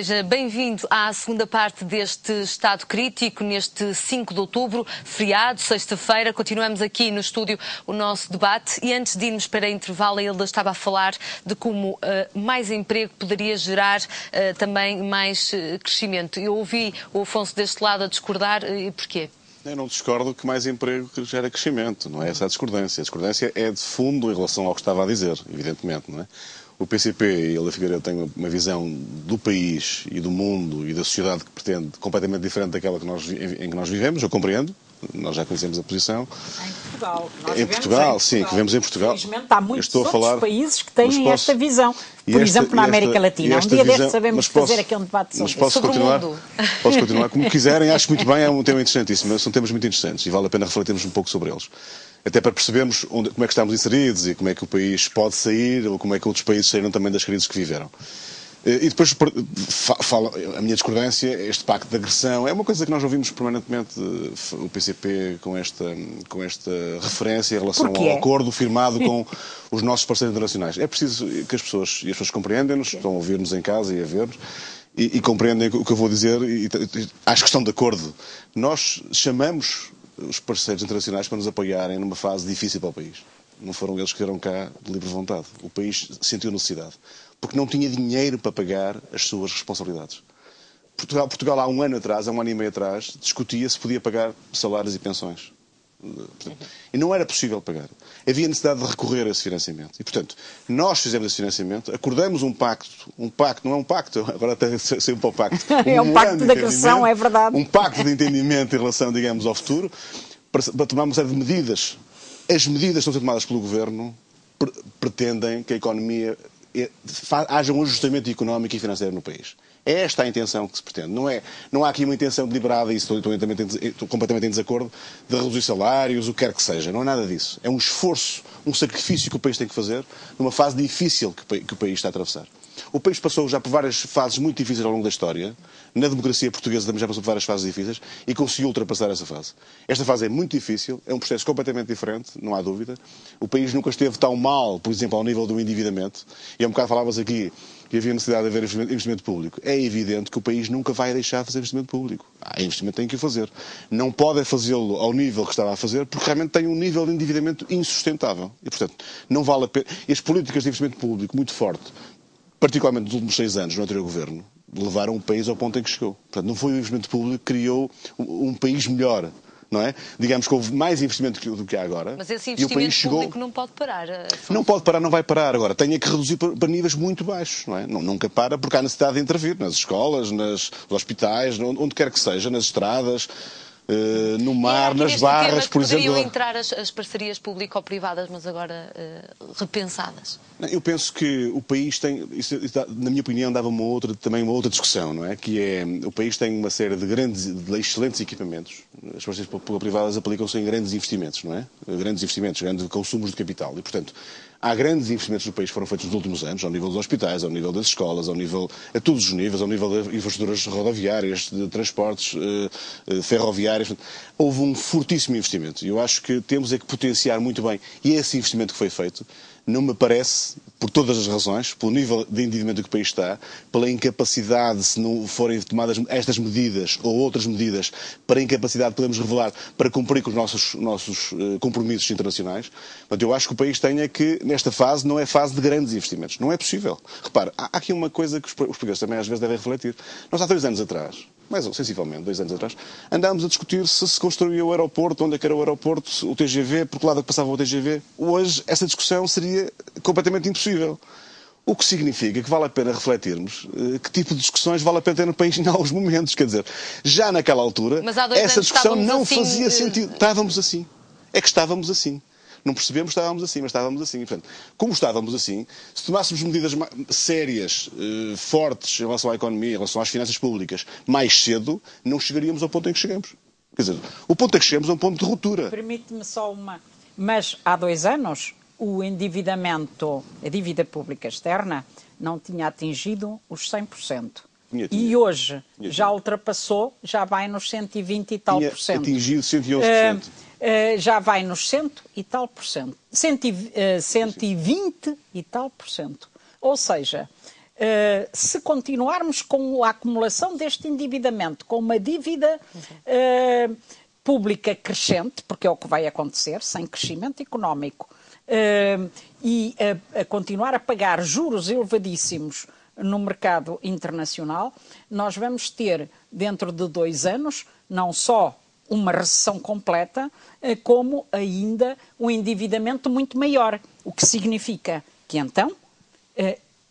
Seja bem-vindo à segunda parte deste Estado Crítico, neste 5 de outubro, feriado, sexta-feira. Continuamos aqui no estúdio o nosso debate e antes de irmos para intervalo, ele estava a falar de como mais emprego poderia gerar também mais crescimento. Eu ouvi o Afonso deste lado a discordar, e porquê? Eu não discordo que mais emprego gera crescimento, não é essa a discordância. A discordância é de fundo em relação ao que estava a dizer, evidentemente, não é? O PCP e Helena Figueiredo têm uma visão do país e do mundo e da sociedade que pretende completamente diferente daquela em que nós vivemos, eu compreendo, nós já conhecemos a posição. Em Portugal. Em Portugal, sim, que vivemos em Portugal. Infelizmente há muitos outros países que têm esta visão. Por exemplo, na América Latina. Um dia destes sabemos fazer aqui um debate sobre o mundo. Posso continuar como quiserem, acho muito bem, é um tema interessantíssimo, são temas muito interessantes e vale a pena refletirmos um pouco sobre eles. Até para percebermos como é que estamos inseridos e como é que o país pode sair ou como é que outros países saíram também das crises que viveram. E depois, a minha discordância, este pacto de agressão, é uma coisa que nós ouvimos permanentemente o PCP com esta referência em relação ao acordo firmado com os nossos parceiros internacionais. É preciso que as pessoas compreendem-nos, estão a ouvir-nos em casa e a ver-nos, e compreendem o que eu vou dizer e acho que estão de acordo. Nós chamamos os parceiros internacionais para nos apoiarem numa fase difícil para o país. Não foram eles que vieram cá de livre vontade. O país sentiu necessidade. Porque não tinha dinheiro para pagar as suas responsabilidades. Portugal há um ano e meio atrás, discutia se podia pagar salários e pensões. E não era possível pagar. Havia necessidade de recorrer a esse financiamento. E, portanto, nós fizemos esse financiamento, acordamos um pacto, não é um pacto, agora até saiu para o pacto. É um pacto de agressão, é verdade. Um pacto de entendimento em relação, digamos, ao futuro, para tomar uma série de medidas. As medidas que estão a ser tomadas pelo Governo pretendem que a economia haja um ajustamento económico e financeiro no país. É esta a intenção que se pretende. Não há aqui uma intenção deliberada, e estou completamente em desacordo, de reduzir salários, o que quer que seja. Não é nada disso. É um esforço, um sacrifício que o país tem que fazer numa fase difícil que o país está a atravessar. O país passou já por várias fases muito difíceis ao longo da história. Na democracia portuguesa também já passou por várias fases difíceis e conseguiu ultrapassar essa fase. Esta fase é muito difícil, é um processo completamente diferente, não há dúvida. O país nunca esteve tão mal, por exemplo, ao nível do endividamento. E há um bocado falavas aqui que havia necessidade de haver investimento público. É evidente que o país nunca vai deixar de fazer investimento público. Há investimento, tem que o fazer. Não pode fazê-lo ao nível que estava a fazer, porque realmente tem um nível de endividamento insustentável. E, portanto, não vale a pena. E as políticas de investimento público muito forte, particularmente nos últimos 6 anos, no anterior governo, levaram o país ao ponto em que chegou. Portanto, não foi o investimento público que criou um país melhor, não é? Digamos que houve mais investimento do que há agora. Mas esse investimento público não pode parar. Não pode parar, não vai parar. Agora, tem que reduzir para níveis muito baixos, não é? Nunca para, porque há necessidade de intervir nas escolas, nos hospitais, onde quer que seja, nas estradas, no mar, nas barras, por exemplo. Poderiam entrar as parcerias público-privadas, mas agora repensadas? Eu penso que o país tem, na minha opinião, dava também uma outra discussão, não é? Que é, o país tem uma série de excelentes equipamentos. As parcerias público-privadas aplicam-se em grandes investimentos, não é? Grandes investimentos, grandes consumos de capital. E, portanto, há grandes investimentos no país que foram feitos nos últimos anos, ao nível dos hospitais, ao nível das escolas, a todos os níveis, ao nível de infraestruturas rodoviárias, de transportes ferroviários. Houve um fortíssimo investimento. E eu acho que temos que potenciar muito bem. E esse investimento que foi feito não me parece, por todas as razões, pelo nível de endividamento que o país está, pela incapacidade, se não forem tomadas estas medidas ou outras medidas, para a incapacidade que podemos revelar para cumprir com os nossos compromissos internacionais. Portanto, eu acho que o país tem que, nesta fase, não é fase de grandes investimentos. Não é possível. Repare, há aqui uma coisa que os portugueses também às vezes devem refletir. Nós há 2 anos atrás, mais sensivelmente 2 anos atrás, andámos a discutir se construía o aeroporto, onde é que era o aeroporto, o TGV, por que lado é que passava o TGV. Hoje, essa discussão seria completamente impossível. O que significa que vale a pena refletirmos que tipo de discussões vale a pena ter no país em alguns momentos. Quer dizer, já naquela altura, essa discussão não fazia sentido. Estávamos assim. É que estávamos assim. Não percebemos que estávamos assim, mas estávamos assim. Portanto, como estávamos assim, se tomássemos medidas sérias, fortes em relação à economia, em relação às finanças públicas, mais cedo, não chegaríamos ao ponto em que chegamos. Quer dizer, o ponto em que chegamos é um ponto de ruptura. Permite-me só uma. Mas há 2 anos, o endividamento, a dívida pública externa, não tinha atingido os 100%. E hoje já ultrapassou, já vai nos 120 e tal por cento. Atingido 111%. Já vai nos 100 e tal por cento. 120 e tal por cento. Ou seja, se continuarmos com a acumulação deste endividamento, com uma dívida pública crescente, porque é o que vai acontecer, sem crescimento económico, e a continuar a pagar juros elevadíssimos no mercado internacional, nós vamos ter, dentro de 2 anos, não só uma recessão completa, como ainda um endividamento muito maior, o que significa que então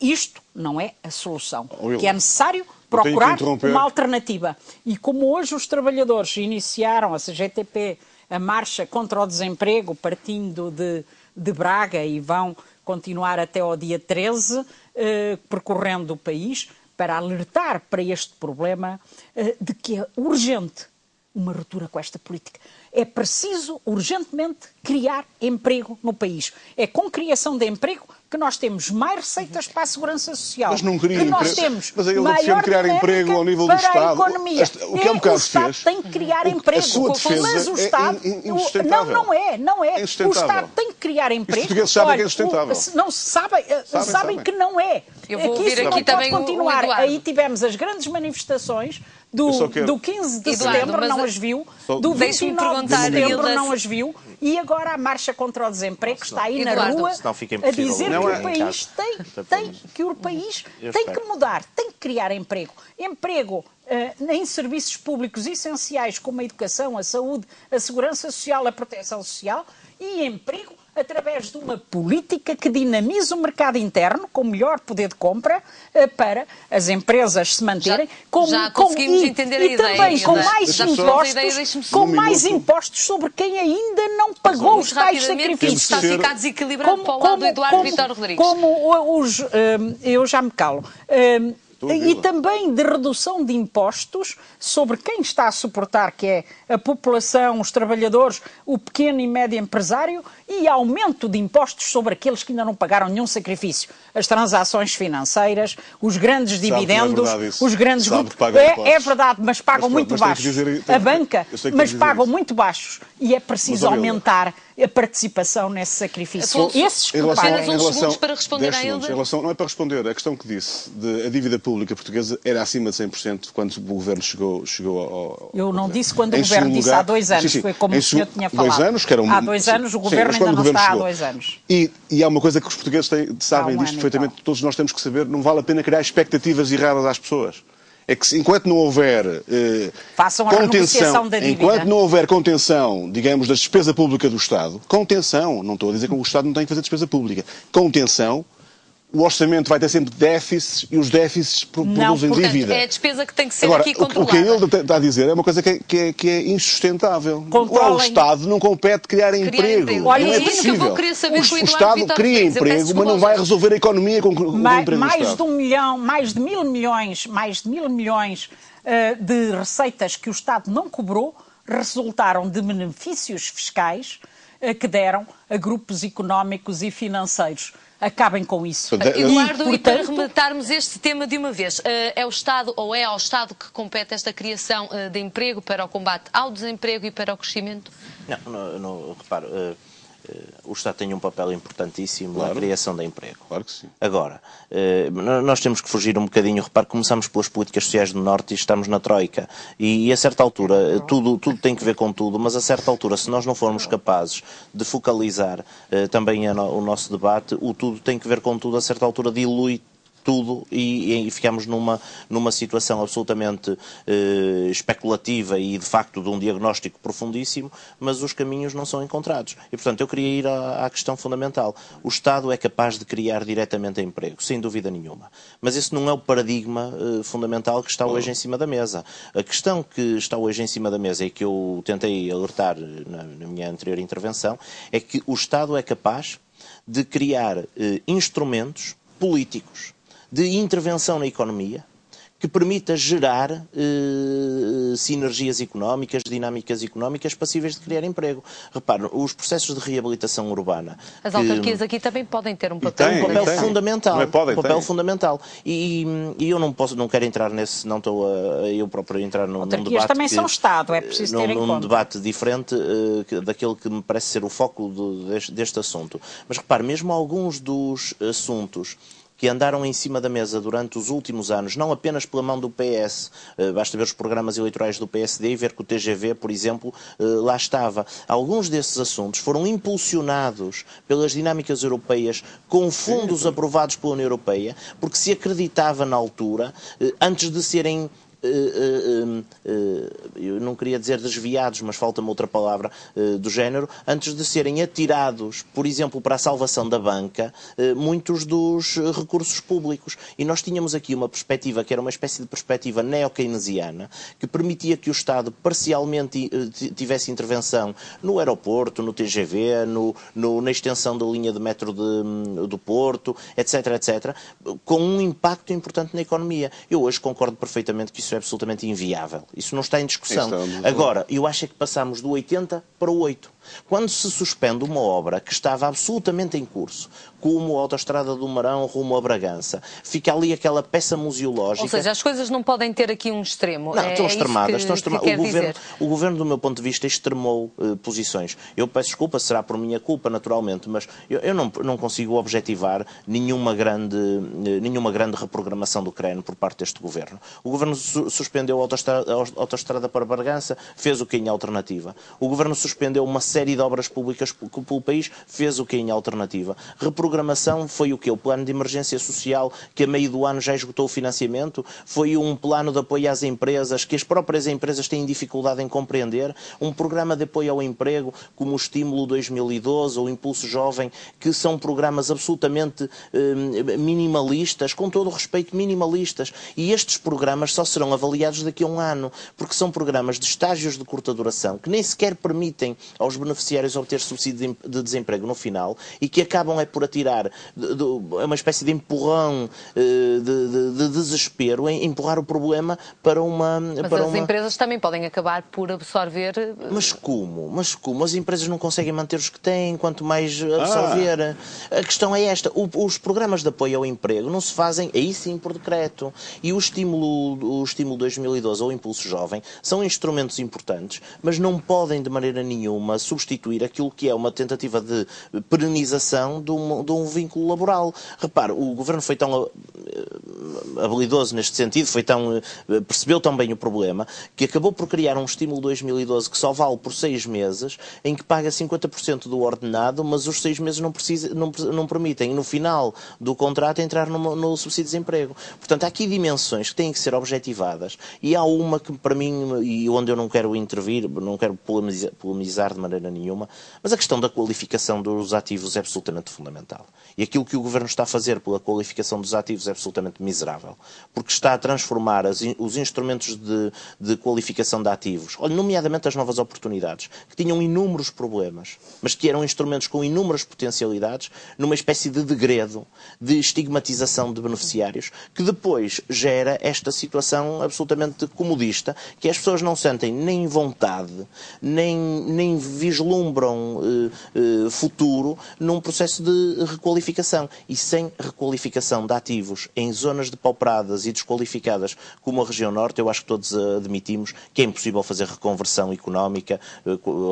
isto não é a solução, que é necessário procurar uma alternativa. E como hoje os trabalhadores iniciaram, a CGTP, a marcha contra o desemprego, partindo de Braga, e vão continuar até ao dia 13, percorrendo o país, para alertar para este problema de que é urgente uma ruptura com esta política. É preciso, urgentemente, criar emprego no país. É com criação de emprego que nós temos mais receitas para a segurança social. Mas não cria que nós emprego. temos Mas aí ele maior defende criar emprego ao nível do Estado. para a economia. O que é um bocado o Estado fez, tem que criar emprego. A sua defesa mas o Estado, é insustentável. Não é. É O Estado tem que criar emprego. Os portugueses sabem que é insustentável. Não sabem que não é. Eu vou que ouvir isso aqui não também pode continuar. o Aí tivemos as grandes manifestações do 15 de setembro, não as viu. Do 29 de setembro, não as viu. E agora a marcha contra o desemprego está aí na rua a dizer que o país tem que mudar, tem que criar emprego. Emprego em serviços públicos essenciais como a educação, a saúde, a segurança social, a proteção social, e emprego através de uma política que dinamize o mercado interno, com melhor poder de compra, para as empresas se manterem, conseguimos entender a ideia, também com mais impostos sobre quem ainda não pagou os tais sacrifícios. Está a ficar desequilibrado para o lado do Eduardo Vitor Rodrigues. Eu já me calo. E também de redução de impostos sobre quem está a suportar, que é a população, os trabalhadores, o pequeno e médio empresário, e aumento de impostos sobre aqueles que ainda não pagaram nenhum sacrifício. As transações financeiras, os grandes dividendos, os grandes grupos. É verdade, mas pagam muito baixos. A banca, mas pagam muito baixos. E é preciso aumentar a participação nesse sacrifício. Esses que pagam. Apenas uns segundos para responder a ele. Não é para responder. A questão que disse de a dívida pública portuguesa era acima de 100% quando o governo chegou ao... Eu não disse quando o governo disse há 2 anos, foi como o senhor tinha falado. 2 anos, que era há 2 anos, o governo ainda não está há 2 anos. E há uma coisa que os portugueses sabem disto perfeitamente, todos nós temos que saber, não vale a pena criar expectativas erradas às pessoas. É que enquanto não houver contenção, digamos, da despesa pública do Estado, contenção, não estou a dizer que o Estado não tem que fazer despesa pública, contenção, o orçamento vai ter sempre déficits e os déficits produzem dívida. É a despesa que tem que ser agora, aqui controlada. O que ele está a dizer é uma coisa que é insustentável. Ao Estado não compete criar emprego. Olha, não é possível. Que eu queria saber o Estado cria emprego, mas não vai resolver a economia com o emprego do Estado. Mais de 1.000 milhões de receitas que o Estado não cobrou resultaram de benefícios fiscais que deram a grupos económicos e financeiros. Acabem com isso. Eduardo, e para rematarmos este tema de uma vez, é o Estado ou é ao Estado que compete esta criação de emprego para o combate ao desemprego e para o crescimento? Não reparo. O Estado tem um papel importantíssimo na criação de emprego. Claro que sim. Agora, nós temos que fugir um bocadinho. Repare, começamos pelas políticas sociais do Norte e estamos na Troika. E a certa altura, tudo tem que ver com tudo, mas a certa altura, se nós não formos capazes de focalizar também o nosso debate, o tudo tem que ver com tudo, a certa altura dilui tudo e ficamos numa situação absolutamente especulativa e, de facto, de um diagnóstico profundíssimo, mas os caminhos não são encontrados. E, portanto, eu queria ir à questão fundamental. O Estado é capaz de criar diretamente emprego, sem dúvida nenhuma. Mas esse não é o paradigma fundamental que está hoje em cima da mesa. A questão que está hoje em cima da mesa e que eu tentei alertar na minha anterior intervenção é que o Estado é capaz de criar instrumentos políticos de intervenção na economia que permita gerar sinergias económicas, dinâmicas económicas passíveis de criar emprego. Repare, os processos de reabilitação urbana... As autarquias aqui também podem ter um papel fundamental. Não é podem, fundamental. E eu não quero entrar nesse, não estou eu próprio a entrar num debate... Autarquias também são Estado, é preciso ter em conta. Num debate diferente daquele que me parece ser o foco deste assunto. Mas repare, mesmo alguns dos assuntos que andaram em cima da mesa durante os últimos anos, não apenas pela mão do PS, basta ver os programas eleitorais do PSD e ver que o TGV, por exemplo, lá estava. Alguns desses assuntos foram impulsionados pelas dinâmicas europeias com fundos aprovados pela União Europeia, porque se acreditava na altura, antes de serem eu não queria dizer desviados, mas falta-me outra palavra do género, antes de serem atirados, por exemplo, para a salvação da banca, muitos dos recursos públicos. E nós tínhamos aqui uma perspectiva que era uma espécie de perspectiva neo-keynesiana, que permitia que o Estado parcialmente tivesse intervenção no aeroporto, no TGV, na extensão da linha de metro do Porto, etc., etc., com um impacto importante na economia. Eu hoje concordo perfeitamente que isso é absolutamente inviável. Isso não está em discussão. Agora, eu acho que passamos do 80 para o 8. Quando se suspende uma obra que estava absolutamente em curso, como a Autostrada do Marão rumo a Bragança, fica ali aquela peça museológica... Ou seja, as coisas não podem ter aqui um extremo. Não, estão extremadas. O Governo, do meu ponto de vista, extremou posições. Eu peço desculpa, será por minha culpa, naturalmente, mas eu não consigo objetivar nenhuma grande reprogramação do CREN por parte deste Governo. O Governo suspendeu a Autostrada para Bragança, fez o que em alternativa. O Governo suspendeu uma série de obras públicas pelo país, fez o que em alternativa. Reprogramação foi o quê? O plano de emergência social, que a meio do ano já esgotou o financiamento? Foi um plano de apoio às empresas, que as próprias empresas têm dificuldade em compreender? Um programa de apoio ao emprego, como o Estímulo 2012 ou o Impulso Jovem, que são programas absolutamente minimalistas, com todo o respeito, minimalistas. E estes programas só serão avaliados daqui a um ano, porque são programas de estágios de curta duração, que nem sequer permitem aos beneficiários obter subsídio de desemprego no final e que acabam por atirar uma espécie de empurrão de desespero, em empurrar o problema para uma... Mas as empresas também podem acabar por absorver... Mas como? As empresas não conseguem manter os que têm, quanto mais absorver. A questão é esta. Os programas de apoio ao emprego não se fazem, aí sim, por decreto. E o Estímulo 2012 ou o Impulso Jovem são instrumentos importantes, mas não podem de maneira nenhuma substituir aquilo que é uma tentativa de perenização de um vínculo laboral. Repare, o Governo foi tão habilidoso neste sentido, percebeu tão bem o problema, que acabou por criar um Estímulo 2012 que só vale por 6 meses, em que paga 50% do ordenado, mas os 6 meses não permitem, no final do contrato, entrar no subsídio de desemprego. Portanto, há aqui dimensões que têm que ser objetivadas, e há uma que, para mim, e onde eu não quero intervir, não quero polemizar de maneira nenhuma, mas a questão da qualificação dos ativos é absolutamente fundamental. E aquilo que o Governo está a fazer pela qualificação dos ativos é absolutamente miserável, porque está a transformar os instrumentos de qualificação de ativos, nomeadamente as novas oportunidades, que tinham inúmeros problemas, mas que eram instrumentos com inúmeras potencialidades, numa espécie de degredo, de estigmatização de beneficiários, que depois gera esta situação absolutamente comodista, que as pessoas não sentem nem vontade, nem vislumbram futuro num processo de requalificação. E sem requalificação de ativos em zonas depauperadas e desqualificadas como a região norte, eu acho que todos admitimos que é impossível fazer reconversão económica,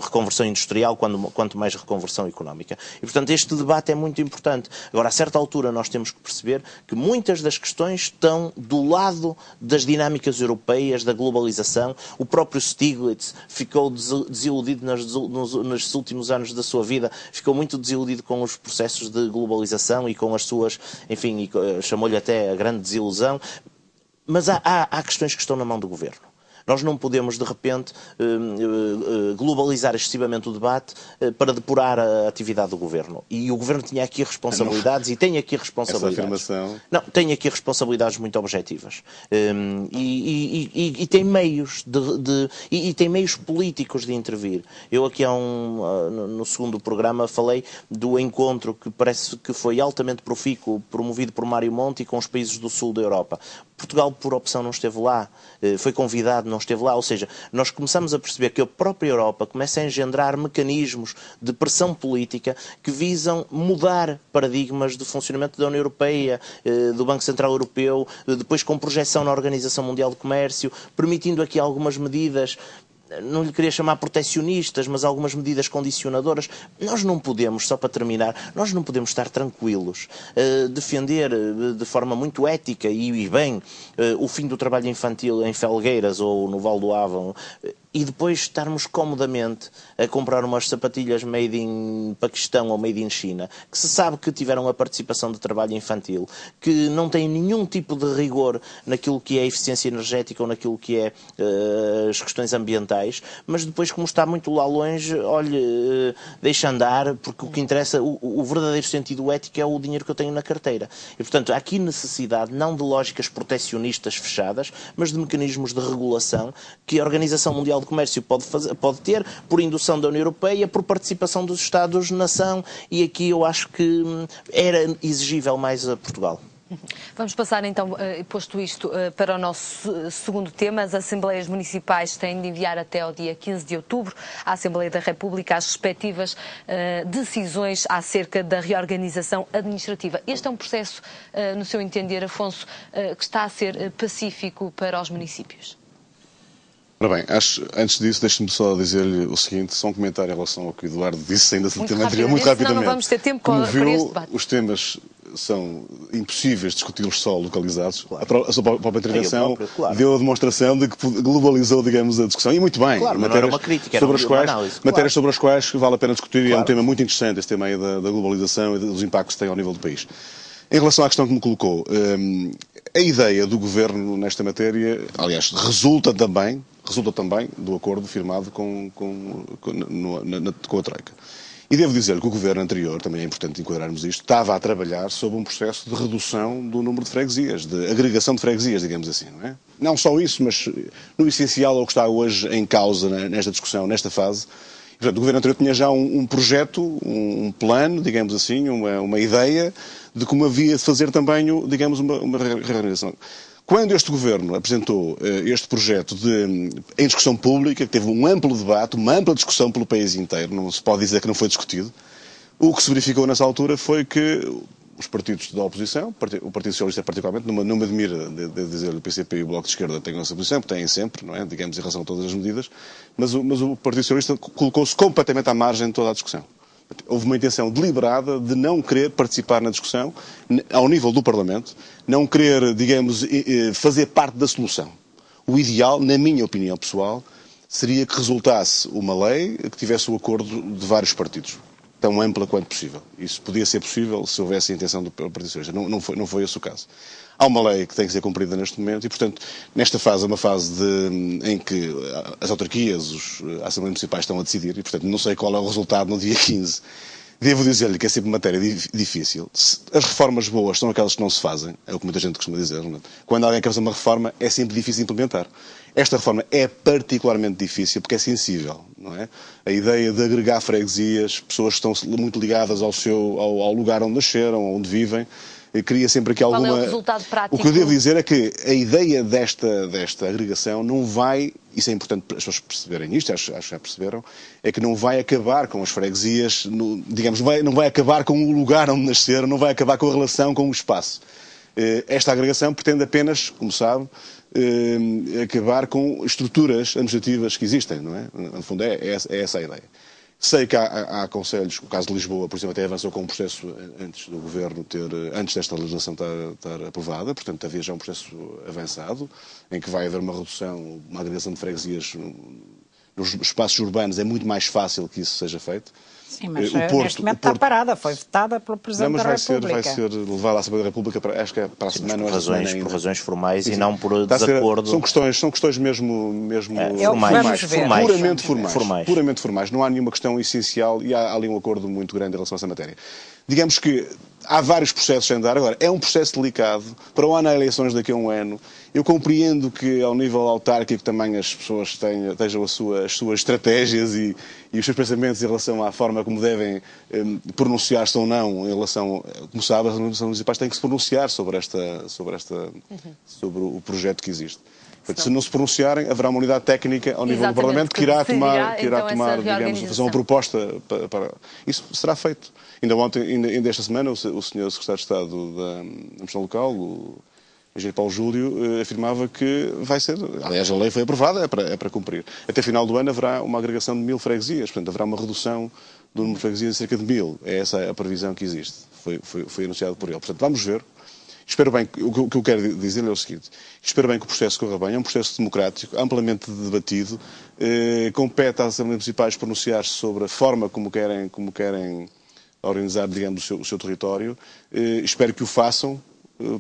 reconversão industrial, quanto mais reconversão económica. E, portanto, este debate é muito importante. Agora, a certa altura, nós temos que perceber que muitas das questões estão do lado das dinâmicas europeias, da globalização. O próprio Stiglitz ficou desiludido nos últimos anos da sua vida, ficou muito desiludido com os processos de globalização e com as suas, enfim, chamou-lhe até a grande desilusão. Mas há questões que estão na mão do Governo. Nós não podemos, de repente, globalizar excessivamente o debate para depurar a atividade do Governo. E o Governo tinha aqui responsabilidades e tem aqui responsabilidades. Essa afirmação... Não, tem aqui responsabilidades muito objetivas. E tem meios e tem meios políticos de intervir. Eu aqui no segundo programa falei do encontro que parece que foi altamente profícuo, promovido por Mário Monti com os países do sul da Europa. Portugal, por opção, não esteve lá. Foi convidado, não esteve lá. Ou seja, nós começamos a perceber que a própria Europa começa a engendrar mecanismos de pressão política que visam mudar paradigmas de funcionamento da União Europeia, do Banco Central Europeu, depois com projeção na Organização Mundial do Comércio, permitindo aqui algumas medidas não lhe queria chamar protecionistas, mas algumas medidas condicionadoras. Nós não podemos, só para terminar, nós não podemos estar tranquilos, defender de forma muito ética e bem o fim do trabalho infantil em Felgueiras ou no Val do Avon, e depois estarmos comodamente a comprar umas sapatilhas made in Paquistão ou made in China, que se sabe que tiveram a participação de trabalho infantil, que não têm nenhum tipo de rigor naquilo que é a eficiência energética ou naquilo que é as questões ambientais, mas depois, como está muito lá longe, olhe, deixa andar, porque o que interessa, o verdadeiro sentido ético é o dinheiro que eu tenho na carteira. E, portanto, há aqui necessidade não de lógicas protecionistas fechadas, mas de mecanismos de regulação que a Organização Mundial de Comércio pode ter, por indução da União Europeia, por participação dos Estados-nação, e aqui eu acho que era exigível mais a Portugal. Vamos passar então, posto isto, para o nosso segundo tema. As Assembleias Municipais têm de enviar até ao dia 15 de outubro à Assembleia da República as respectivas decisões acerca da reorganização administrativa. Este é um processo, no seu entender, Afonso, que está a ser pacífico para os municípios? Ora bem, antes disso, deixe-me só dizer-lhe o seguinte, só um comentário em relação ao que o Eduardo disse ainda no tema anterior, muito rapidamente. Não vamos ter tempo Como para este debate. Os temas são impossíveis de discuti-los só localizados. Claro. A sua própria intervenção deu a demonstração de que globalizou, digamos, a discussão. E muito bem. Claro, matérias, uma crítica, matérias sobre as quais vale a pena discutir, e é um tema muito interessante, esse tema aí da globalização e dos impactos que tem ao nível do país. Em relação à questão que me colocou, a ideia do Governo nesta matéria, aliás, resulta também do acordo firmado com a Troika. E devo dizer que o Governo anterior, também é importante enquadrarmos isto, estava a trabalhar sob um processo de redução do número de freguesias, de agregação de freguesias, digamos assim, não é? Não só isso, mas no essencial ao que está hoje em causa nesta discussão, nesta fase. E, portanto, o Governo anterior tinha já um projeto, um plano, digamos assim, uma ideia de como havia de fazer também, digamos, uma reorganização. Quando este Governo apresentou este projeto em discussão pública, que teve um amplo debate, uma ampla discussão pelo país inteiro, não se pode dizer que não foi discutido, o que se verificou nessa altura foi que os partidos da oposição, o Partido Socialista particularmente, não me admira de dizer o PCP e o Bloco de Esquerda têm essa posição, porque têm sempre, não é? Digamos, em relação a todas as medidas, mas o Partido Socialista colocou-se completamente à margem de toda a discussão. Houve uma intenção deliberada de não querer participar na discussão ao nível do Parlamento, não querer, digamos, fazer parte da solução. O ideal, na minha opinião pessoal, seria que resultasse uma lei que tivesse o acordo de vários partidos, tão ampla quanto possível. Isso podia ser possível se houvesse a intenção do Partido Socialista. Não foi esse o caso. Há uma lei que tem que ser cumprida neste momento e, portanto, nesta fase é uma fase em que as autarquias, as Assembleias Municipais estão a decidir e, portanto, não sei qual é o resultado no dia 15. Devo dizer-lhe que é sempre matéria difícil. As reformas boas são aquelas que não se fazem, é o que muita gente costuma dizer. Não é? Quando alguém quer fazer uma reforma, é sempre difícil implementar. Esta reforma é particularmente difícil porque é sensível, não é? A ideia de agregar freguesias, pessoas que estão muito ligadas ao lugar onde nasceram, onde vivem, cria sempre aqui alguma... Qual é o resultado prático? O que eu devo dizer é que a ideia desta agregação não vai, isso é importante para as pessoas perceberem isto, acho que já perceberam, é que não vai acabar com as freguesias, digamos, não vai acabar com o lugar onde nasceram, não vai acabar com a relação com o espaço. Esta agregação pretende apenas, como sabe, acabar com estruturas administrativas que existem, não é? No fundo é essa a ideia. Sei que há conselhos, o caso de Lisboa, por exemplo, até avançou com um processo antes do Governo antes desta legislação estar aprovada, portanto havia já um processo avançado, em que vai haver uma redução, uma agregação de freguesias nos espaços urbanos, é muito mais fácil que isso seja feito. Sim, mas neste momento está parada, foi votada pelo Presidente da República. Vai ser levada à Assembleia da República, acho que é para a semana ou por razões formais e não por desacordo. São questões mesmo puramente formais. Não há nenhuma questão essencial e há ali um acordo muito grande em relação a essa matéria. Digamos que há vários processos a andar. Agora, é um processo delicado. Para o ano há eleições daqui a um ano. Eu compreendo que, ao nível autárquico, também as pessoas tenham as suas estratégias e os seus pensamentos em relação à forma como devem pronunciar-se ou não em relação... Como sabe, as Assembleias Municipais têm que se pronunciar sobre o projeto que existe. Portanto, se não se pronunciarem, haverá uma unidade técnica ao nível do Parlamento que irá tomar, digamos, fazer uma proposta para... Isso será feito. Ainda esta semana, o Sr. Secretário de Estado da Administração Local, o engenheiro Paulo Júlio afirmava que vai ser, aliás a lei foi aprovada, é para cumprir. Até final do ano haverá uma agregação de 1000 freguesias, portanto haverá uma redução do número de freguesias de cerca de 1000. É essa a previsão que existe, foi anunciado por ele. Portanto, vamos ver. Espero bem, o que eu quero dizer é o seguinte, espero bem que o processo corra bem, é um processo democrático, amplamente debatido, compete às Assembleias Municipais pronunciar-se sobre a forma como querem organizar, digamos, o seu território. Espero que o façam,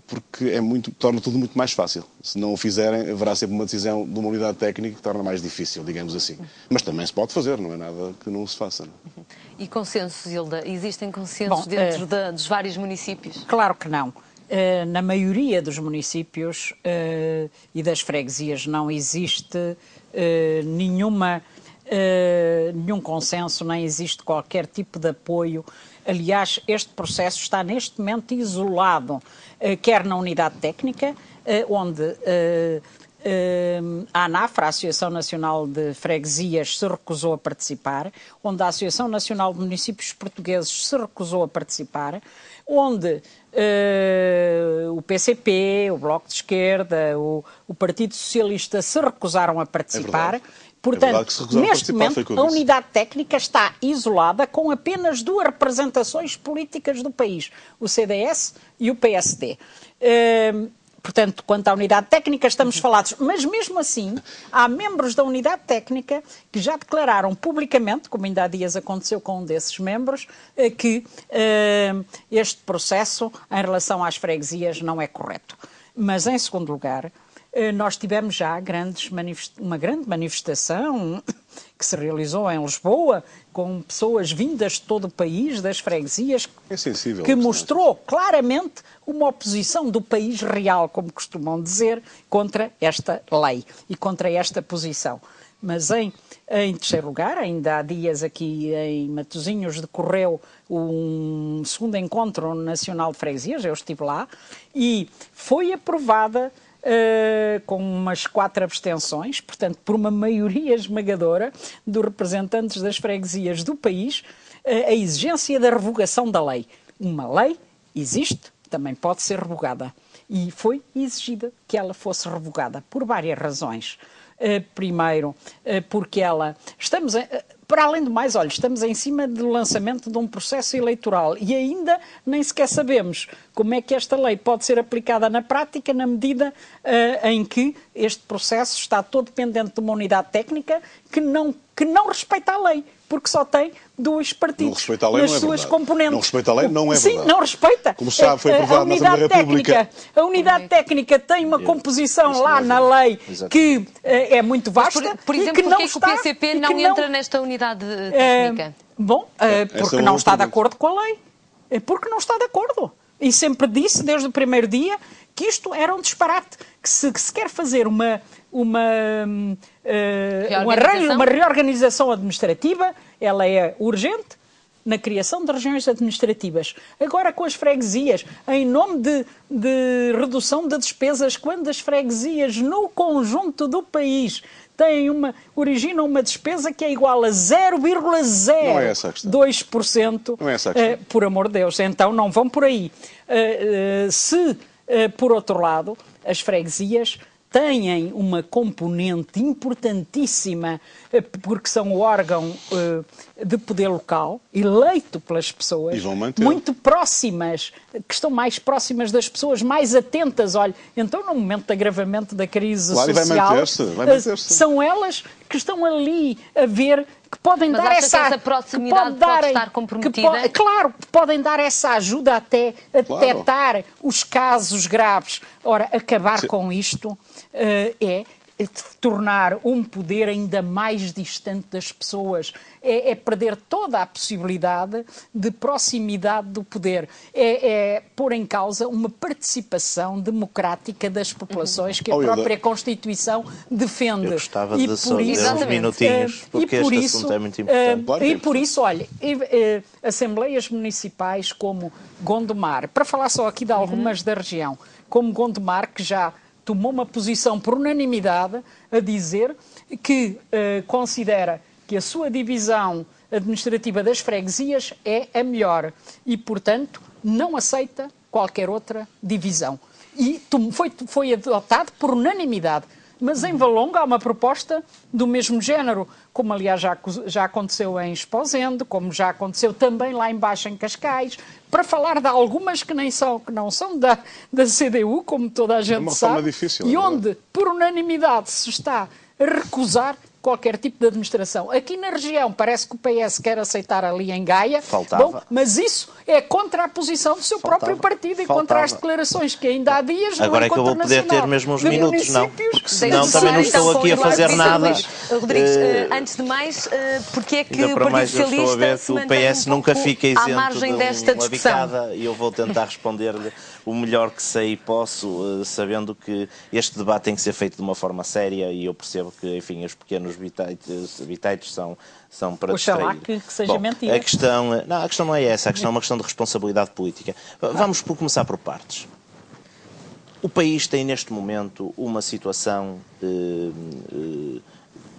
porque torna tudo muito mais fácil. Se não o fizerem, haverá sempre uma decisão de uma unidade técnica que torna mais difícil, digamos assim. Mas também se pode fazer, não é nada que não se faça. Não? E consensos, Hilda? Existem consensos dentro dos vários municípios? Claro que não. Na maioria dos municípios e das freguesias não existe nenhum consenso, nem existe qualquer tipo de apoio. Aliás, este processo está neste momento isolado, quer na unidade técnica, onde a ANAF, a Associação Nacional de Freguesias, se recusou a participar, onde a Associação Nacional de Municípios Portugueses se recusou a participar, onde o PCP, o Bloco de Esquerda, o Partido Socialista se recusaram a participar. Portanto, neste momento, a unidade técnica está isolada com apenas 2 representações políticas do país, o CDS e o PSD. Portanto, quanto à unidade técnica, estamos falados. Mas, mesmo assim, há membros da unidade técnica que já declararam publicamente, como ainda há dias aconteceu com um desses membros, que este processo, em relação às freguesias, não é correto. Mas, em segundo lugar, nós tivemos já uma grande manifestação que se realizou em Lisboa, com pessoas vindas de todo o país, das freguesias, que mostrou claramente uma oposição do país real, como costumam dizer, contra esta lei e contra esta posição. Mas, em terceiro lugar, ainda há dias aqui em Matosinhos decorreu um segundo encontro nacional de freguesias, eu estive lá, e foi aprovada com umas 4 abstenções, portanto, por uma maioria esmagadora dos representantes das freguesias do país, a exigência da revogação da lei. Uma lei existe, também pode ser revogada. E foi exigida que ela fosse revogada, por várias razões. Primeiro, porque para além do mais, olha, estamos em cima do lançamento de um processo eleitoral e ainda nem sequer sabemos como é que esta lei pode ser aplicada na prática na medida em que este processo está todo pendente de uma unidade técnica que não respeita a lei, porque só tem 2 partidos. Não respeita a lei, nas não é suas verdade. componentes. Não respeita a lei, não é verdade. Sim, não respeita. Como sabe, foi aprovado na Assembleia da República. A unidade técnica tem uma composição lá na lei que é muito vasta. Por exemplo, porquê que o PCP não entra nesta unidade técnica? Porque não está de acordo com a lei. Porque não está de acordo. E sempre disse, desde o primeiro dia, que isto era um disparate. Que se quer fazer uma reorganização administrativa, ela é urgente na criação de regiões administrativas. Agora, com as freguesias, em nome de redução de despesas, quando as freguesias no conjunto do país originam uma despesa que é igual a 0,02%. Não é essa a questão. Por amor de Deus, então não vão por aí. Por outro lado, as freguesias têm uma componente importantíssima, porque são o órgão de poder local, eleito pelas pessoas, muito próximas, que estão mais próximas das pessoas, mais atentas. Olha, então no momento de agravamento da crise social, vai manter-se. São elas que estão ali a ver, que podem dar essa proximidade pode estar comprometida? Claro, que podem dar essa ajuda até a detectar os casos graves. Ora, acabar com isto é tornar um poder ainda mais distante das pessoas, é perder toda a possibilidade de proximidade do poder, é pôr em causa uma participação democrática das populações que a própria Constituição defende. Eu gostava de só uns minutinhos, porque este assunto é muito importante. E por isso, olha, assembleias municipais como Gondomar, para falar só aqui de algumas da região, como Gondomar, que já tomou uma posição por unanimidade a dizer que considera que a sua divisão administrativa das freguesias é a melhor e, portanto, não aceita qualquer outra divisão. e foi adotado por unanimidade. Mas em Valongo há uma proposta do mesmo género, como aliás já aconteceu em Esposende, como já aconteceu também lá embaixo em Cascais, para falar de algumas que não são da CDU, como toda a gente sabe, difícil, e onde, por unanimidade, se está a recusar qualquer tipo de administração. Aqui na região parece que o PS quer aceitar ali em Gaia. Bom, mas isso é contra a posição do seu próprio partido e contra as declarações que ainda há dias agora é que eu vou poder ter mesmo uns minutos, não? Porque senão também não estou aqui a fazer nada. Rodrigues, antes de mais, porque é que o Partido Socialista se mantém o PS nunca fica isento à margem desta discussão? E eu vou tentar responder-lhe o melhor que sei e posso, sabendo que este debate tem que ser feito de uma forma séria e eu percebo que, enfim, os pequenos bitites são para Oxalá distrair. que seja mentira. A questão não é essa, a questão é uma questão de responsabilidade política. Vamos começar por partes. O país tem neste momento uma situação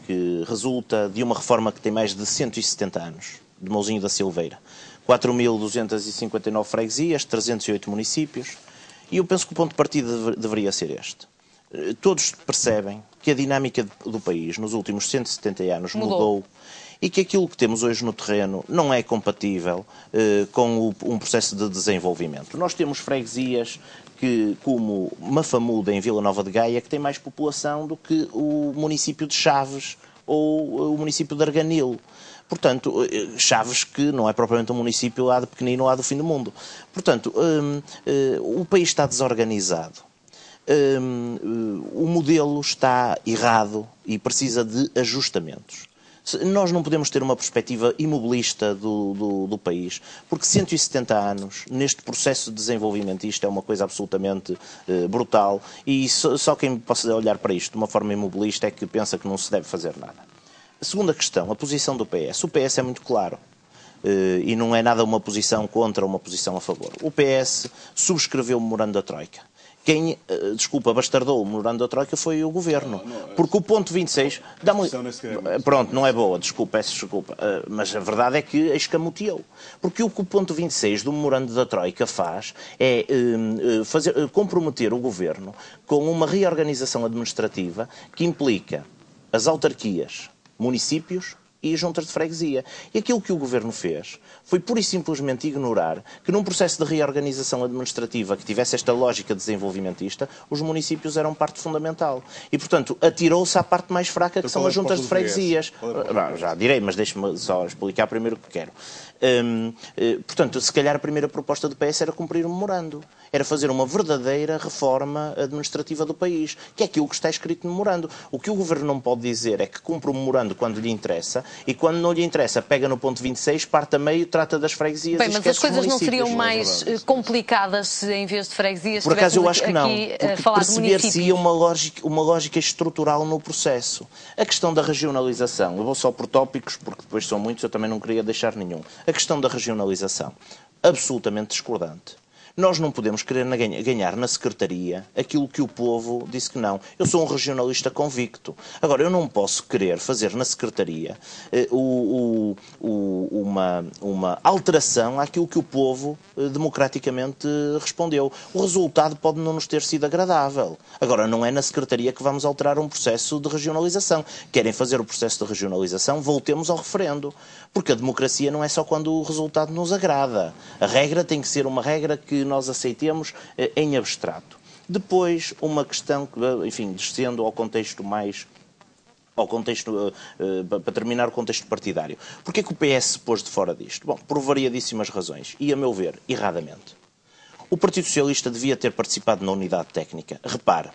que resulta de uma reforma que tem mais de 170 anos, de Mouzinho da Silveira. 4.259 freguesias, 308 municípios, e eu penso que o ponto de partida deveria ser este. Todos percebem que a dinâmica do país nos últimos 170 anos mudou e que aquilo que temos hoje no terreno não é compatível com um processo de desenvolvimento. Nós temos freguesias como Mafamuda, em Vila Nova de Gaia, que tem mais população do que o município de Chaves ou o município de Arganil. Portanto, Chaves, que não é propriamente um município lá de pequenino, lá do fim do mundo. Portanto, o país está desorganizado. O modelo está errado e precisa de ajustamentos. Nós não podemos ter uma perspectiva imobilista do país, porque 170 anos neste processo de desenvolvimento, isto é uma coisa absolutamente brutal, e só quem possa olhar para isto de uma forma imobilista é que pensa que não se deve fazer nada. A segunda questão, a posição do PS. O PS é muito claro. E não é nada uma posição contra uma posição a favor. O PS subscreveu o memorando da Troika. Quem, bastardou o memorando da Troika foi o Governo. Porque o ponto 26... Pronto, não é boa, peço desculpa. Mas a verdade é que escamoteou. Porque o que o ponto 26 do memorando da Troika faz é comprometer o Governo com uma reorganização administrativa que implica as autarquias, municípios e juntas de freguesia. E aquilo que o Governo fez foi pura e simplesmente ignorar que num processo de reorganização administrativa que tivesse esta lógica desenvolvimentista, os municípios eram parte fundamental. E, portanto, atirou-se à parte mais fraca, que são as juntas de freguesias. Já direi, mas deixe-me só explicar primeiro o que quero. Portanto, se calhar a primeira proposta do PS era cumprir o memorando. Era fazer uma verdadeira reforma administrativa do país, que é aquilo que está escrito no memorando. O que o Governo não pode dizer é que cumpre o memorando quando lhe interessa e quando não lhe interessa pega no ponto 26, parte a meio, trata das freguesias e esquece os municípios. Mas as coisas não seriam mais complicadas se em vez de freguesias por acaso eu acho que não, porque perceber-se-ia uma lógica estrutural no processo. A questão da regionalização, eu vou só por tópicos, porque depois são muitos, eu também não queria deixar nenhum. A questão da regionalização, absolutamente discordante. Nós não podemos querer ganhar na Secretaria aquilo que o povo disse que não. Eu sou um regionalista convicto. Agora, eu não posso querer fazer na Secretaria uma alteração àquilo que o povo democraticamente respondeu. O resultado pode não nos ter sido agradável. Agora, não é na Secretaria que vamos alterar um processo de regionalização. Querem fazer o processo de regionalização? Voltemos ao referendo. Porque a democracia não é só quando o resultado nos agrada. A regra tem que ser uma regra que nós aceitemos em abstrato. Depois, uma questão que, enfim, descendo ao contexto mais... para terminar o contexto partidário. Porquê que o PS se pôs de fora disto? Bom, por variadíssimas razões. E, a meu ver, erradamente. O Partido Socialista devia ter participado na unidade técnica. Repare,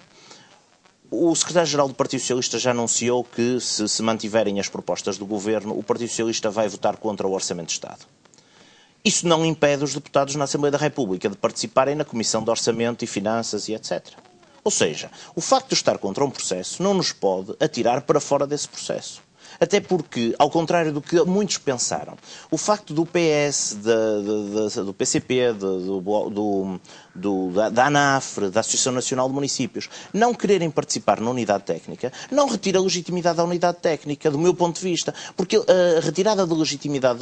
o secretário-geral do Partido Socialista já anunciou que, se mantiverem as propostas do Governo, o Partido Socialista vai votar contra o Orçamento de Estado. Isso não impede os deputados na Assembleia da República de participarem na Comissão de Orçamento e Finanças e etc. Ou seja, o facto de estar contra um processo não nos pode atirar para fora desse processo. Até porque, ao contrário do que muitos pensaram, o facto do PS, do PCP, da ANAFRE, da Associação Nacional de Municípios, não quererem participar na unidade técnica, não retira a legitimidade da unidade técnica, do meu ponto de vista, porque a retirada da legitimidade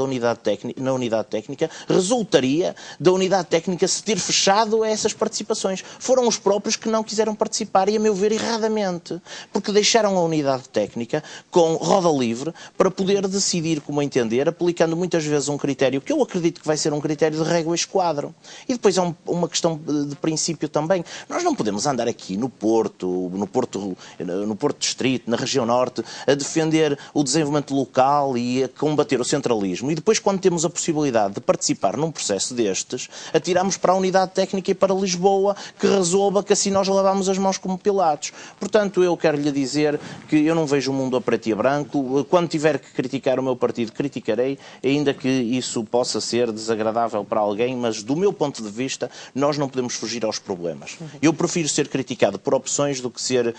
na unidade técnica resultaria da unidade técnica se ter fechado a essas participações. Foram os próprios que não quiseram participar e, a meu ver, erradamente, porque deixaram a unidade técnica com roda livre para poder decidir como entender, aplicando muitas vezes um critério que eu acredito que vai ser um critério de régua e esquadro. E depois há uma questão de princípio também. Nós não podemos andar aqui no Porto Distrito, na região norte, a defender o desenvolvimento local e a combater o centralismo. E depois, quando temos a possibilidade de participar num processo destes, atiramos para a unidade técnica e para Lisboa, que resolva, que assim nós lavamos as mãos como Pilatos. Portanto, eu quero lhe dizer que eu não vejo o mundo a preto e a branco. Quando tiver que criticar o meu partido, criticarei, ainda que isso possa ser desagradável para alguém, mas do meu ponto de vista, nós não podemos fugir aos problemas. Eu prefiro ser criticado por opções do que ser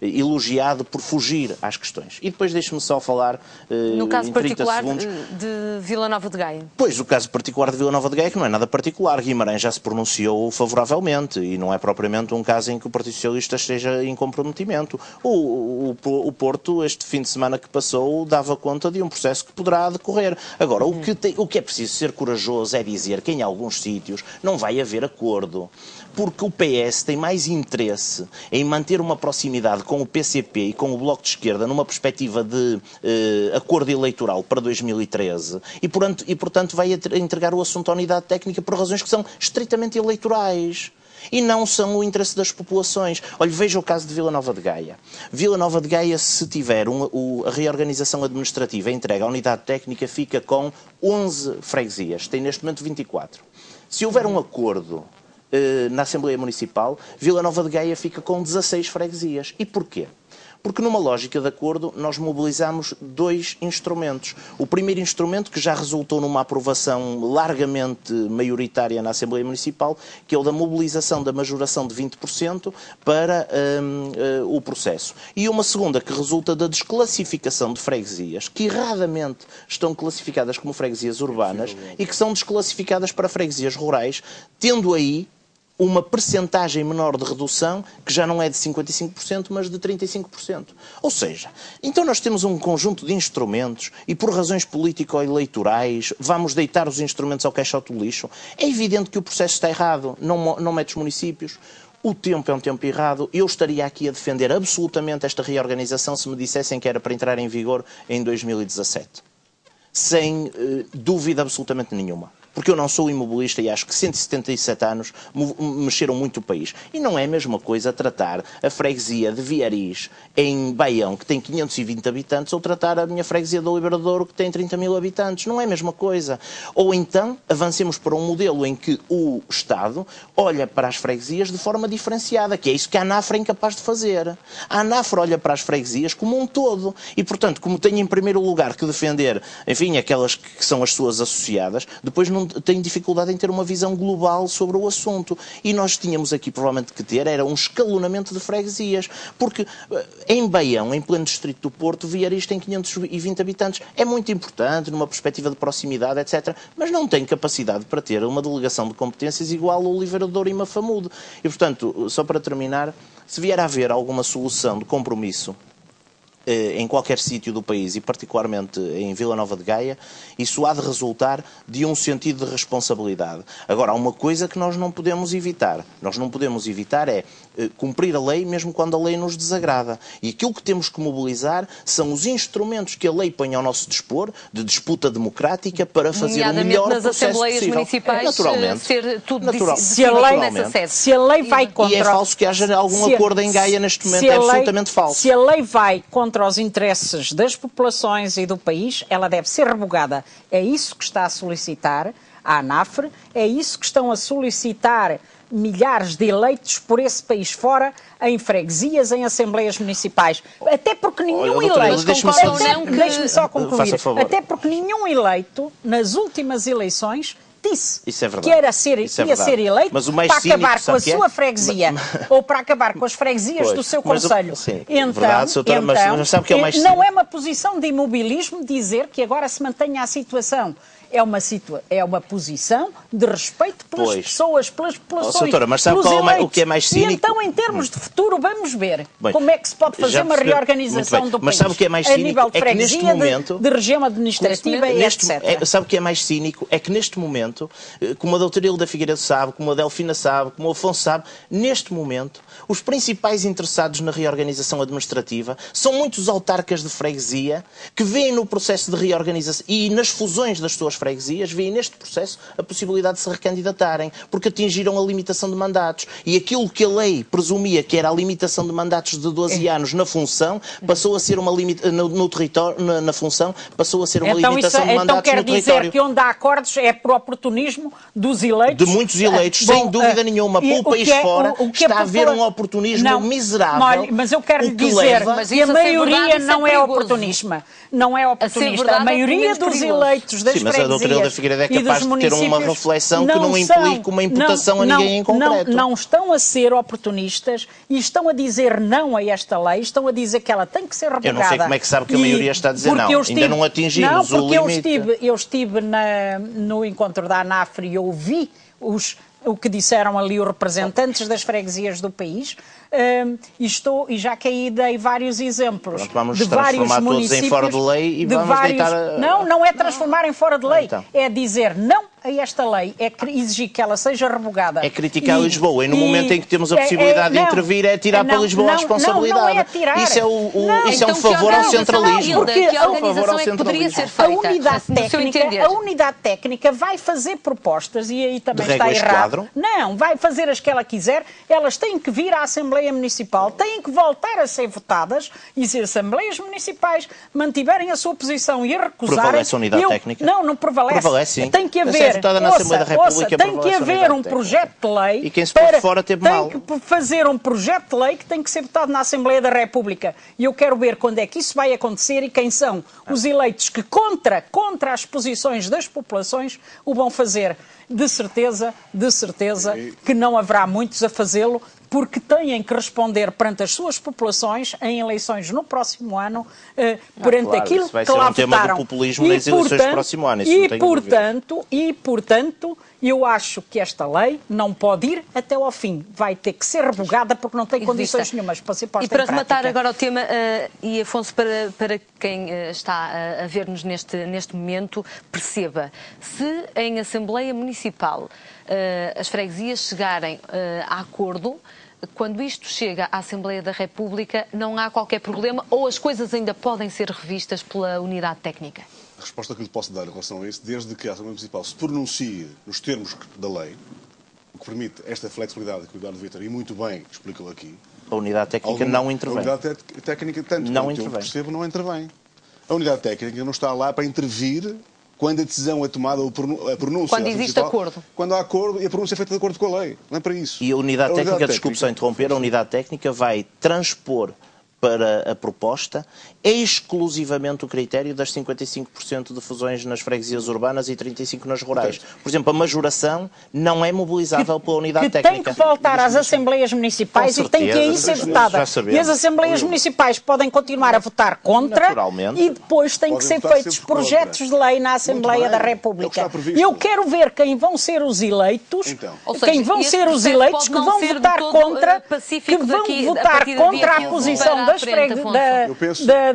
elogiado por fugir às questões. E depois deixe-me só falar no caso em 30 particular segundos. de Vila Nova de Gaia. Pois, o caso particular de Vila Nova de Gaia, que não é nada particular. Guimarães já se pronunciou favoravelmente e não é propriamente um caso em que o Partido Socialista esteja em comprometimento. O Porto, este fim de semana que passou, dava conta de um processo que poderá decorrer. Agora, o que é preciso ser corajoso é dizer que em alguns sítios não vai haver acordo, porque o PS tem mais interesse em manter uma proximidade com o PCP e com o Bloco de Esquerda numa perspectiva de acordo eleitoral para 2013 e, portanto, vai entregar o assunto à unidade técnica por razões que são estritamente eleitorais. E não são o interesse das populações. Olha, veja o caso de Vila Nova de Gaia. Vila Nova de Gaia, se tiver a reorganização administrativa entregue à unidade técnica, fica com 11 freguesias. Tem neste momento 24. Se houver um acordo na Assembleia Municipal, Vila Nova de Gaia fica com 16 freguesias. E porquê? Porque numa lógica de acordo nós mobilizamos dois instrumentos. O primeiro instrumento, que já resultou numa aprovação largamente maioritária na Assembleia Municipal, que é o da mobilização da majoração de 20% para o processo. E uma segunda, que resulta da desclassificação de freguesias, que erradamente estão classificadas como freguesias urbanas e que são desclassificadas para freguesias rurais, tendo aí uma percentagem menor de redução, que já não é de 55%, mas de 35%. Ou seja, então nós temos um conjunto de instrumentos e por razões político-eleitorais vamos deitar os instrumentos ao caixote do lixo. É evidente que o processo está errado, não mete os municípios. O tempo é um tempo errado. Eu estaria aqui a defender absolutamente esta reorganização se me dissessem que era para entrar em vigor em 2017. Sem dúvida absolutamente nenhuma. Porque eu não sou imobilista e acho que 177 anos mexeram muito o país. E não é a mesma coisa tratar a freguesia de Viariz em Baião, que tem 520 habitantes, ou tratar a minha freguesia do Oliveira de Douro, que tem 30 mil habitantes. Não é a mesma coisa. Ou então avancemos para um modelo em que o Estado olha para as freguesias de forma diferenciada, que é isso que a ANAFRE é incapaz de fazer. A ANAFRE olha para as freguesias como um todo. E, portanto, como tem em primeiro lugar que defender, enfim, aquelas que são as suas associadas, depois não tem dificuldade em ter uma visão global sobre o assunto. E nós tínhamos aqui provavelmente que ter era um escalonamento de freguesias, porque em Baião, em pleno distrito do Porto, Viariz tem 520 habitantes. É muito importante numa perspectiva de proximidade, etc. Mas não tem capacidade para ter uma delegação de competências igual ao Oliveira de Douro e Mafamudo. E, portanto, só para terminar, se vier a haver alguma solução de compromisso em qualquer sítio do país, e particularmente em Vila Nova de Gaia, isso há de resultar de um sentido de responsabilidade. Agora, há uma coisa que nós não podemos evitar. Nós não podemos evitar é cumprir a lei mesmo quando a lei nos desagrada. E aquilo que temos que mobilizar são os instrumentos que a lei põe ao nosso dispor, de disputa democrática, para fazer o melhor nas processo Assembleias possível. Municipais, naturalmente. Ser tudo se a lei vai contra... E é falso que haja algum acordo em Gaia neste momento, é absolutamente falso. Se a lei vai contra os interesses das populações e do país, ela deve ser revogada. É isso que está a solicitar a ANAFRE, é isso que estão a solicitar milhares de eleitos por esse país fora, em freguesias, em assembleias municipais. Até porque nenhum eleito... Deixe-me só concluir. Até porque nenhum eleito, nas últimas eleições, disse que ia ser eleito para acabar com a sua freguesia ou para acabar com as freguesias do seu concelho. Então, não é uma posição de imobilismo dizer que agora se mantenha a situação. é uma posição de respeito pelas pessoas, pelas populações, doutora, mas sabe qual o que é mais cínico? E então, em termos de futuro, vamos ver como é que se pode fazer uma reorganização do país. Mas sabe o que é mais cínico? A nível de freguesia, neste momento, de regime administrativo e etc. Sabe o que é mais cínico? É que neste momento, como a doutora Hilda Figueiredo sabe, como a Delfina sabe, como o Afonso sabe, neste momento, os principais interessados na reorganização administrativa são muitos autarcas de freguesia que veem no processo de reorganização e nas fusões das suas freguesias, veem neste processo a possibilidade de se recandidatarem, porque atingiram a limitação de mandatos. E aquilo que a lei presumia que era a limitação de mandatos de 12 anos na função, passou a ser uma no território, na função, passou a ser uma limitação de mandatos no território. Então quer dizer que onde há acordos é por oportunismo dos eleitos? De muitos eleitos, sem dúvida nenhuma. Pelo país fora está a haver um oportunismo miserável. Mas eu quero lhe dizer que a maioria não é oportunismo. Não é oportunista. A maioria dos eleitos das freguesias mas a doutora Hilda Figueiredo é capaz de ter uma reflexão que não implica uma imputação a ninguém em concreto. Não estão a ser oportunistas e estão a dizer não a esta lei, estão a dizer que ela tem que ser revogada. Eu não sei como é que sabe que a maioria está a dizer não. Ainda não atingimos o limite. Eu estive no encontro da ANAFRE e ouvi o que disseram ali os representantes das freguesias do país e já que aí dei vários exemplos. Pronto, vamos de vários transformar municípios, todos em fora de lei e vamos deitar... Não é transformar em fora de lei. Então. É dizer não a esta lei, é exigir que ela seja revogada. É criticar Lisboa e no momento em que temos a possibilidade de intervir é tirar para Lisboa a responsabilidade. Não é tirar. Isso é um favor ao centralismo. Porque a organização é que poderia ser feita. A unidade técnica vai fazer propostas e aí também está errado. Não, vai fazer as que ela quiser. Elas têm que vir à Assembleia Municipal, têm que voltar a ser votadas e se as Assembleias Municipais mantiverem a sua posição e a recusarem... Prevalece a unidade técnica? Não prevalece. Prevalece, sim. Tem que haver... tem que haver um projeto de lei. E quem se pôr fora teve mal. Tem que fazer um projeto de lei que tem que ser votado na Assembleia da República. E eu quero ver quando é que isso vai acontecer e quem são os eleitos que contra as posições das populações o vão fazer. De certeza que não haverá muitos a fazê-lo, porque têm que responder perante as suas populações em eleições no próximo ano, perante aquilo que lá votaram. Vai ser um tema do populismo nas eleições do próximo ano. E, portanto, eu acho que esta lei não pode ir até ao fim. Vai ter que ser revogada porque não tem condições nenhumas para ser posta em prática. E para rematar agora o tema, e Afonso, para quem está a ver-nos neste momento, perceba, se em Assembleia Municipal as freguesias chegarem a acordo, quando isto chega à Assembleia da República, não há qualquer problema ou as coisas ainda podem ser revistas pela unidade técnica? A resposta que lhe posso dar em relação a isso, desde que a Assembleia Municipal se pronuncie nos termos da lei, o que permite esta flexibilidade que o Eduardo Vítor, e muito bem, explicou aqui. A unidade técnica não intervém. A unidade técnica, tanto quanto eu percebo, não intervém. A unidade técnica não está lá para intervir quando a decisão é tomada, a pronúncia... Quando existe acordo. Quando há acordo e a pronúncia é feita de acordo com a lei. Não é para isso. E a unidade técnica, desculpe só interromper, a unidade técnica vai transpor para a proposta exclusivamente o critério das 55% de fusões nas freguesias urbanas e 35% nas rurais. Por exemplo, a majoração não é mobilizável pela unidade técnica. Tem que voltar às Assembleias Municipais e tem que aí ser votada. E as Assembleias Municipais podem continuar a votar contra e depois têm que ser feitos projetos de lei na Assembleia da República. Eu quero ver quem vão ser os eleitos, quem vão ser os eleitos que vão votar contra, a posição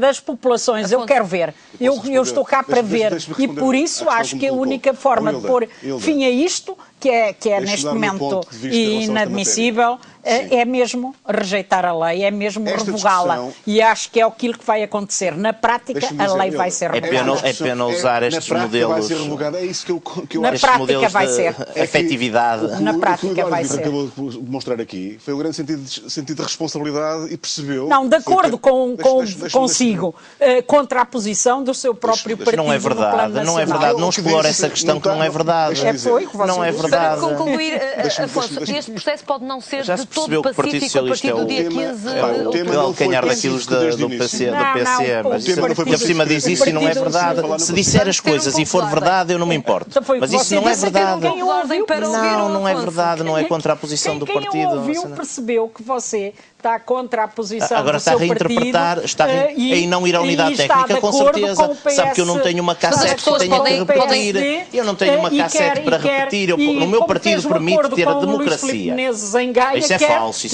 das populações. Eu quero ver. Eu estou cá para ver. E por isso acho que a única forma de pôr fim a isto, que é neste momento inadmissível, é mesmo rejeitar a lei, é mesmo revogá-la. E acho que é aquilo que vai acontecer. Na prática, a lei vai ser revogada. É pena usar estes modelos. Vai ser revogada. É isso que eu na acho. prática vai ser. Efetividade. Na prática vai ser. O que acabou de mostrar aqui foi o grande sentido de responsabilidade e percebeu... Não, de acordo consigo, contra a posição do seu próprio partido. Não é verdade, não é verdade. Não explora essa questão que não é verdade. Foi o que você disse. Não é verdade. verdade... Para concluir, Afonso, este processo pode não ser de todo pacífico a partir do dia 15 de outubro. O calcanhar daqueles do PC, mas por cima diz isso e não é verdade. Se disser as coisas e for verdade, eu não me importo. Mas isso não é verdade. Não é verdade, não é contra a posição do partido. Quem ouviu percebeu que você está contra a posição agora do seu partido. Agora está a reinterpretar, em não ir à unidade técnica, com certeza. Sabe que eu não tenho uma cassete que tenha que repetir. Eu não tenho uma cassete para repetir. No meu partido permite ter a democracia. Isso é falso.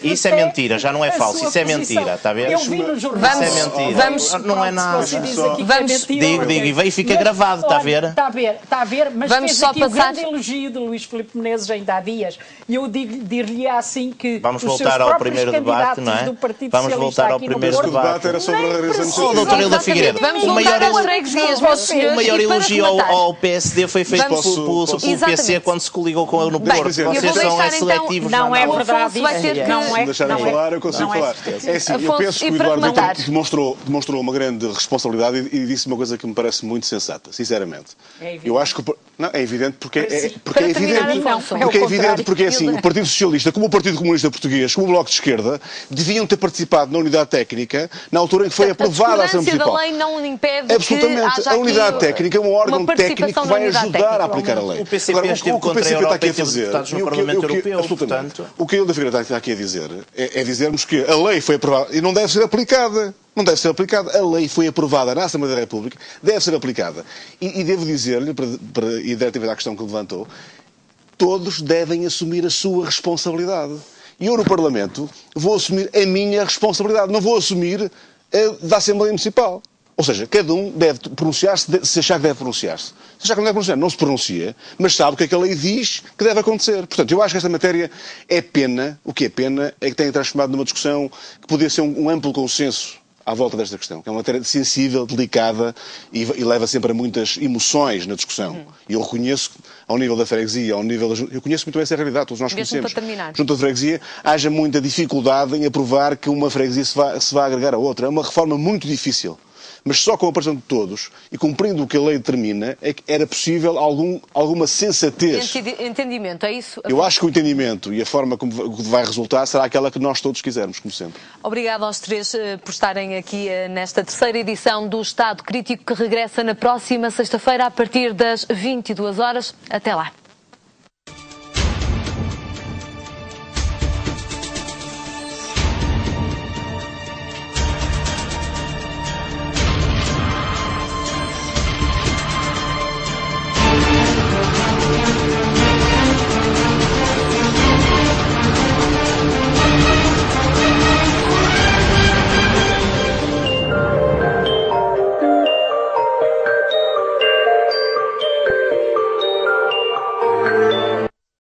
Isso é mentira. Já não é falso. Isso é mentira. Está a ver? Eu vi no jornal. Isso é mentira. Não é nada. Digo, e veio e fica gravado. Está a ver? Está a ver. Mas vamos só passar... passar... o grande elogio de Luís Filipe Menezes ainda há dias. E eu dir-lhe assim que vamos voltar ao primeiro debate, não é? Vamos voltar ao primeiro debate. O debate era sobre a regressão do doutor Hilda Figueiredo. O maior elogio ao PSD foi feito pelo PC quando se coligou com ele no Porto. Vocês são seletivos. Não é verdade. Se deixarem falar, eu consigo falar. É assim, eu penso que o Eduardo demonstrou uma grande responsabilidade e disse uma coisa que me parece muito sensata, sinceramente. Eu acho que... Não, é evidente porque é evidente porque assim, o Partido Socialista, como o Partido Comunista Português, como o Bloco de Esquerda, deviam ter participado na unidade técnica na altura em que foi aprovada a Assembleia Municipal. A lei não impede absolutamente. Que a unidade técnica é um órgão técnico que vai ajudar a aplicar a lei. O PCP esteve contra a Europa e teve deputados no Parlamento Europeu, portanto... O que a Hilda Figueiredo está aqui a dizer é dizermos que a lei foi aprovada e não deve ser aplicada. Não deve ser aplicada. A lei foi aprovada na Assembleia da República, deve ser aplicada. E devo dizer-lhe, e relativamente à questão que levantou, todos devem assumir a sua responsabilidade. E eu, no Parlamento, vou assumir a minha responsabilidade. Não vou assumir a da Assembleia Municipal. Ou seja, cada um deve pronunciar-se se achar que deve pronunciar-se. Se achar que não deve pronunciar, não se pronuncia, mas sabe o que é que a lei diz que deve acontecer. Portanto, eu acho que esta matéria é pena. O que é pena é que tenha transformado numa discussão que podia ser um amplo consenso à volta desta questão, que é uma matéria sensível, delicada e leva sempre a muitas emoções na discussão. E eu reconheço, ao nível da freguesia, eu conheço muito bem essa realidade, todos nós conhecemos. Junto à freguesia, haja muita dificuldade em aprovar que uma freguesia se vá agregar a outra. É uma reforma muito difícil. Mas só com a participação de todos e cumprindo o que a lei determina é que era possível alguma sensatez. Entendimento, é isso? Eu acho que o entendimento e a forma como vai resultar será aquela que nós todos quisermos, como sempre. Obrigada aos três por estarem aqui nesta terceira edição do Estado Crítico, que regressa na próxima sexta-feira a partir das 22 horas. Até lá.